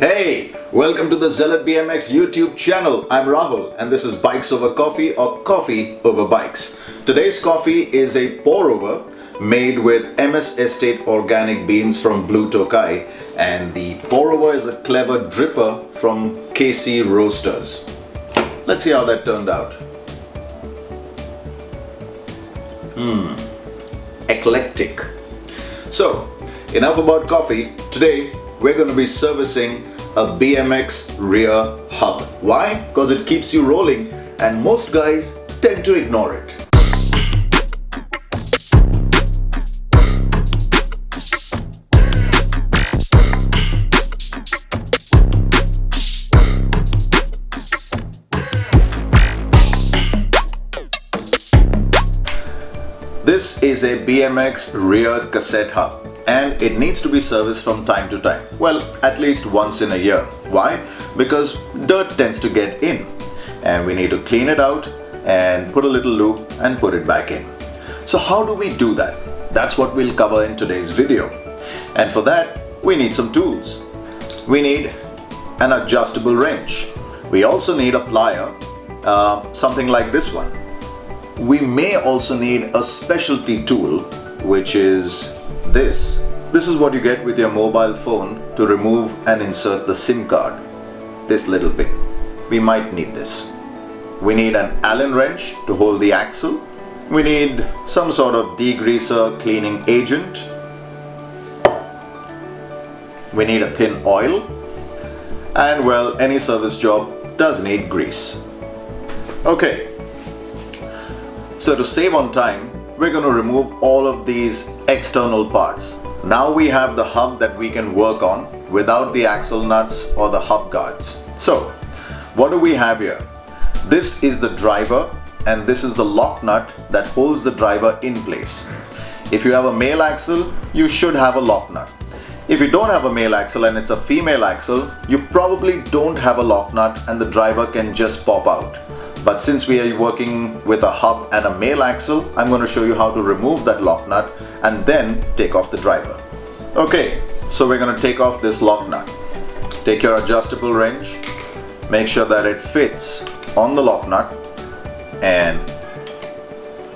Hey, welcome to the Zealot BMX YouTube channel. I'm Rahul and this is Bikes Over Coffee or Coffee Over Bikes. Today's coffee is a pour over made with MS Estate organic beans from Blue Tokai, and the pour over is a clever dripper from KC Roasters. Let's see how that turned out. Eclectic. So, enough about coffee. Today we're going to be servicing a BMX rear hub. Why? Because it keeps you rolling and most guys tend to ignore it. This is a BMX rear cassette hub and it needs to be serviced from time to time. Well, at least once in a year. Why? Because dirt tends to get in and we need to clean it out and put a little lube and put it back in. So how do we do that? That's what we'll cover in today's video. And for that, we need some tools. We need an adjustable wrench. We also need a plier, something like this one. We may also need a specialty tool, which is this. This is what you get with your mobile phone to remove and insert the SIM card. This little bit. We might need this. We need an Allen wrench to hold the axle. We need some sort of degreaser cleaning agent. We need a thin oil. And well, any service job does need grease. Okay. So to save on time, we're going to remove all of these external parts. Now we have the hub that we can work on without the axle nuts or the hub guards. So what do we have here? This is the driver and this is the lock nut that holds the driver in place. If you have a male axle, you should have a lock nut. If you don't have a male axle and it's a female axle, you probably don't have a lock nut and the driver can just pop out. But since we are working with a hub and a male axle, I'm going to show you how to remove that lock nut and then take off the driver. Okay, so we're going to take off this lock nut. Take your adjustable wrench, make sure that it fits on the lock nut and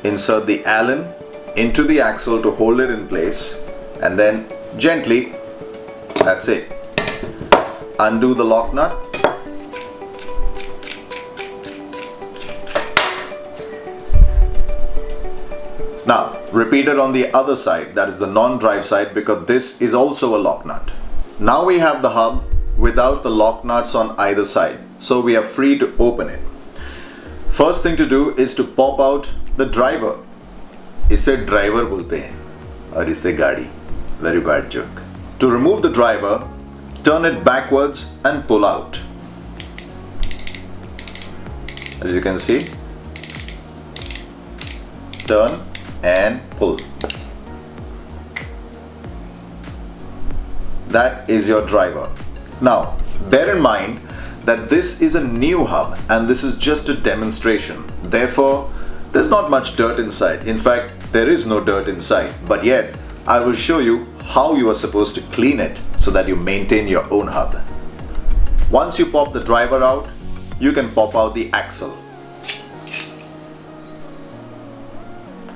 insert the Allen into the axle to hold it in place and then gently, that's it, undo the lock nut. Now, repeat it on the other side, that is the non-drive side, because this is also a lock nut. Now we have the hub without the lock nuts on either side, so we are free to open it. First thing to do is to pop out the driver. इसे driver बोलते हैं और इसे गाड़ी. Very bad joke. To remove the driver, turn it backwards and pull out. As you can see, turn and pull. That is your driver. Now, bear in mind that this is a new hub and this is just a demonstration. Therefore, there's not much dirt inside. In fact, there is no dirt inside. But yet, I will show you how you are supposed to clean it so that you maintain your own hub. Once you pop the driver out, you can pop out the axle.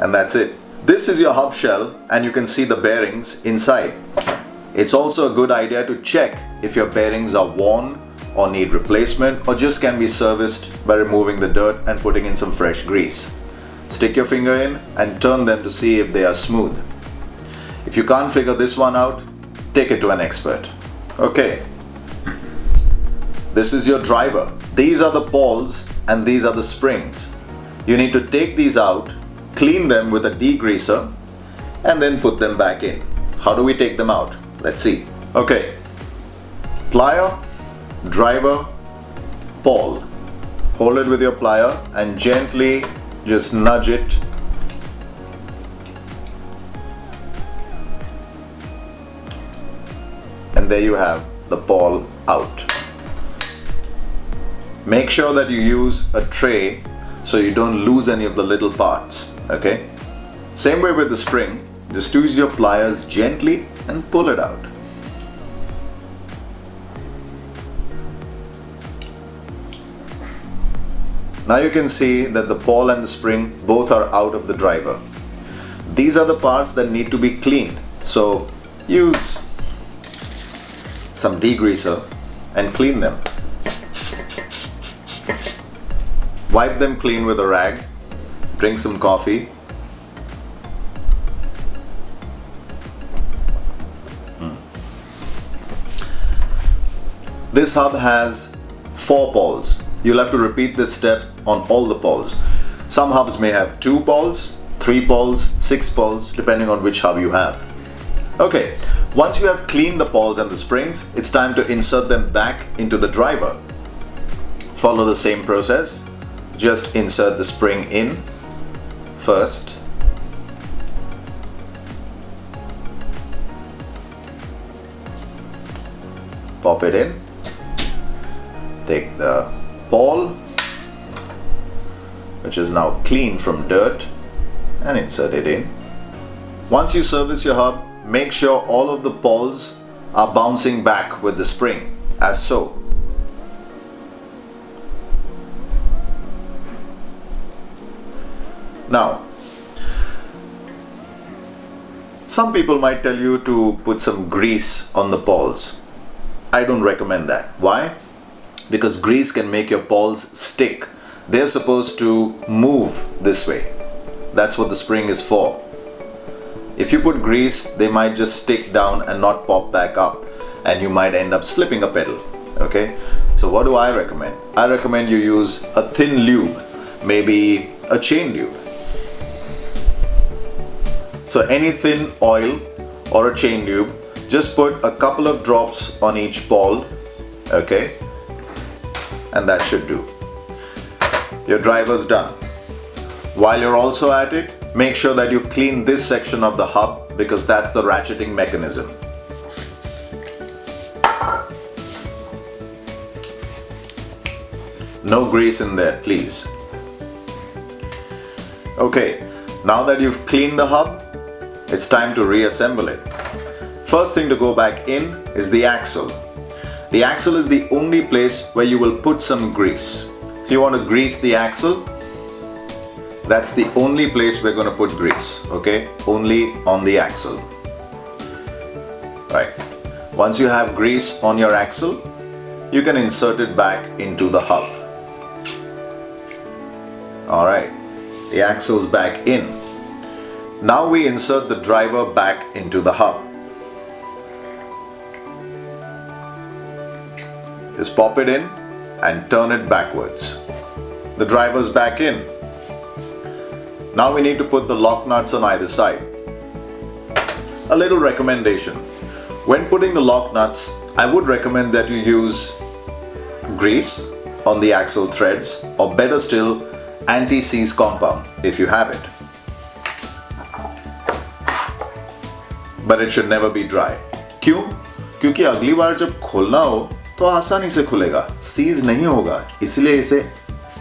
And that's it. This is your hub shell and you can see the bearings inside. It's also a good idea to check if your bearings are worn or need replacement or just can be serviced by removing the dirt and putting in some fresh grease. Stick your finger in and turn them to see if they are smooth. If you can't figure this one out, take it to an expert. Okay. This is your driver. These are the pawls and these are the springs. You need to take these out, clean them with a degreaser and then put them back in. How do we take them out? Let's see. Okay. Plier, driver, pawl. Hold it with your plier and gently just nudge it. And there you have the pawl out. Make sure that you use a tray so you don't lose any of the little parts. Okay? Same way with the spring, just use your pliers gently and pull it out. Now you can see that the ball and the spring both are out of the driver. These are the parts that need to be cleaned. So use some degreaser and clean them. Wipe them clean with a rag. Drink some coffee. This hub has 4 balls. You'll have to repeat this step on all the balls. Some hubs may have 2 balls, 3 balls, 6 balls, depending on which hub you have. Okay, once you have cleaned the balls and the springs, it's time to insert them back into the driver. Follow the same process. Just insert the spring in first. Pop it in. Take the ball, which is now clean from dirt, and insert it in. Once you service your hub, make sure all of the balls are bouncing back with the spring, as so. Now, some people might tell you to put some grease on the balls. I don't recommend that. Why? Because grease can make your balls stick. They're supposed to move this way. That's what the spring is for. If you put grease, they might just stick down and not pop back up, and you might end up slipping a pedal. Okay? So what do I recommend? I recommend you use a thin lube, maybe a chain lube. So any thin oil or a chain lube, just put a couple of drops on each ball. Okay? And that should do. Your driver's done. While you're also at it, make sure that you clean this section of the hub, because that's the ratcheting mechanism. No grease in there, please. Okay, now that you've cleaned the hub, it's time to reassemble it. First thing to go back in is the axle. The axle is the only place where you will put some grease. So you want to grease the axle. That's the only place we're going to put grease, okay? Only on the axle. Right. Once you have grease on your axle, you can insert it back into the hub. Alright, the axle's back in. Now we insert the driver back into the hub. Just pop it in and turn it backwards. The driver's back in. Now we need to put the lock nuts on either side. A little recommendation. When putting the lock nuts, I would recommend that you use grease on the axle threads, or better still, anti-seize compound if you have it. But it should never be dry. क्यों? क्योंकि अगली बार जब खोलना हो तो आसानी से खुलेगा, सीज नहीं होगा, इसलिए इसे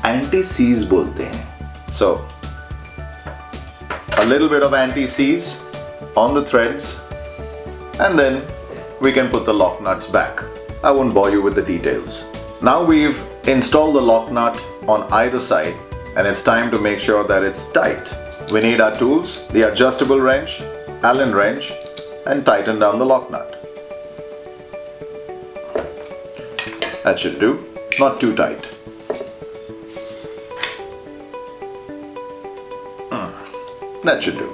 एंटी सीज बोलते हैं. So, a little bit of anti-seize on the threads, and then we can put the lock nuts back. I won't bore you with the details. Now we've installed the lock nut on either side, and it's time to make sure that it's tight. We need our tools, the adjustable wrench, Allen wrench, and tighten down the lock nut. That should do, not too tight. That should do.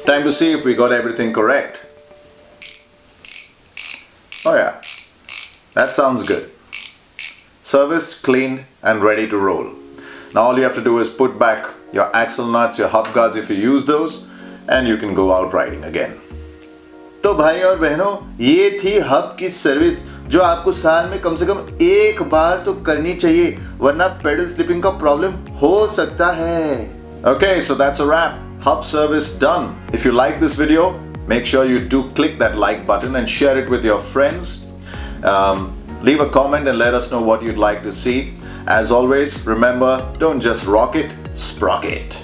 Time to see if we got everything correct. Oh yeah, that sounds good. Serviced, cleaned, and ready to roll. Now all you have to do is put back your axle nuts, your hub guards if you use those, and you can go out riding again. तो भाई और बहनों, ये थी hub की service जो आपको साल में कम से कम एक बार तो करनी चाहिए, वरना पेडल स्लिपिंग का प्रॉब्लम हो सकता है. Okay, so that's a wrap. Hub service done. If you like this video, make sure you do click that like button and share it with your friends. Leave a comment and let us know what you'd like to see. As always, remember, don't just rock it, sprock it.